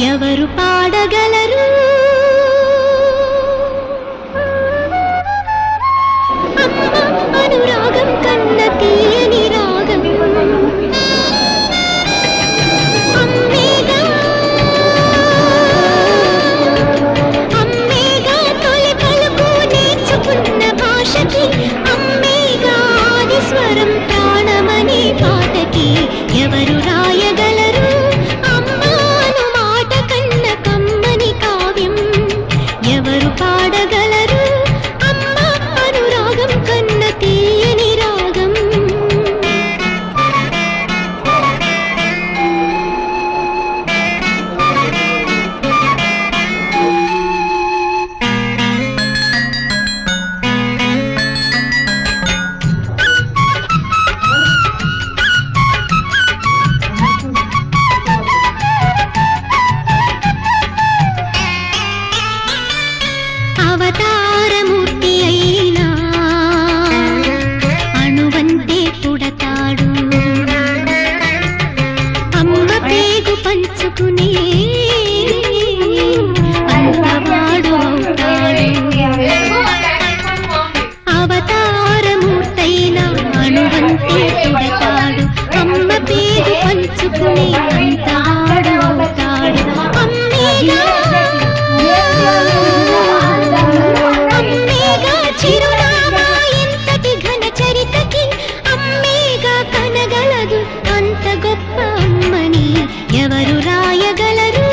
ఎవరు పాడగలరు అమ్మ అనురాగం కన్న తీయని రాగం అమ్మేగా అమ్మేగా తొలి పలుకు నేర్చుకున్న భాషకి అమ్మేగా ఆది స్వరం ప్రాణమనే పాటకి ఎవరు రాయగలరు అమ్మాను మాట కన్న కమ్మని కావ్యం ఎవరు పాడగలరు అమ్మ అనురాగం కన్న తీయని రాగం అవతారమూర్తి అయినా అణువంతే పుడతాడు అమ్మ పేగు పంచుకునే అంతవాడు అవుతాడు అవతారమూర్తైనా అణువంతే పుడతాడు అమ్మ పేగు పంచుకునే అంతవాడు అవుతాడు అమ్మేగా అమ్మేగా చిరునామా ఎంతటి ఘన చరితకి అమ్మేగా కనగలదు అంత గొప్ప అమ్మని ఎవరు రాయగలరు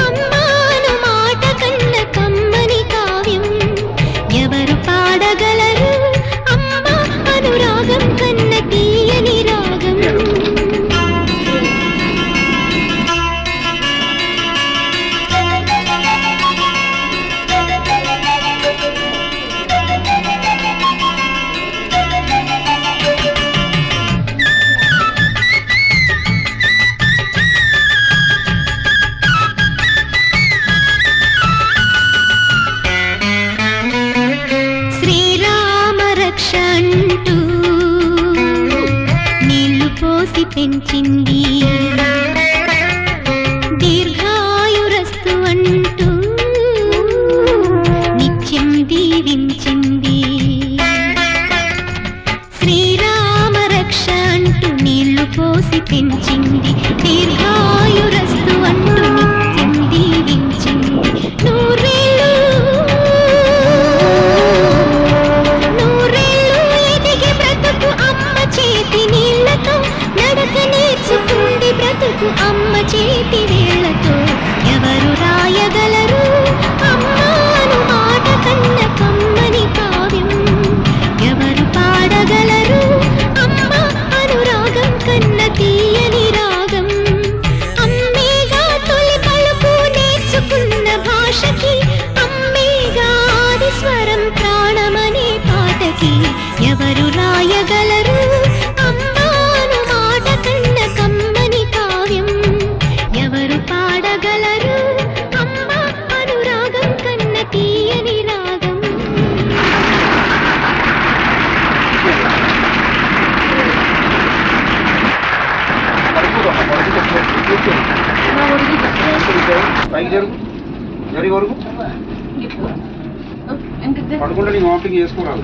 అమ్మాను మాట కన్న కమ్మని కావ్యం ఎవరు పాడగలరు అమ్మ అనురాగం కన్న తీయని రాగం శ్రీరామ రక్ష అంటూ నీళ్లు పోసి పెంచింది దీర్ఘాయురస్తు అంటూ నిత్యం దీవించింది శ్రీరామ రక్ష అంటూ నీళ్లు పోసి పెంచింది దీర్ఘాయురస్తు అంటూ నిత్యం దీవించింది నూరేళ్ళు ఎదిగి బ్రతుకు అమ్మ చేతి నీళ్లతో నడక నేర్చుకుంది బ్రతుకు అమ్మ చేతి వేళ్లతో ఎవరు రాయగలరు అమ్మాను మాట కన్న కమ్మని కావ్యం ఎవరు పాడగలరు అమ్మ అనురాగం కన్న తీయని రాగం అమ్మేగా తొలి పలుకు నేర్చుకున్న భాషకి అమ్మేగా ఆది స్వరం ప్రాణమనే పాటకి ఎవరు రాయగలరు అమ్మాను మాట కన్న కమ్మని కావ్యం ఎవరు పాడగలరు అమ్మ అనురాగం కన్న తీయని రాగం పడుకుంటే నీకు వామిటింగ్ చేసుకోరాదు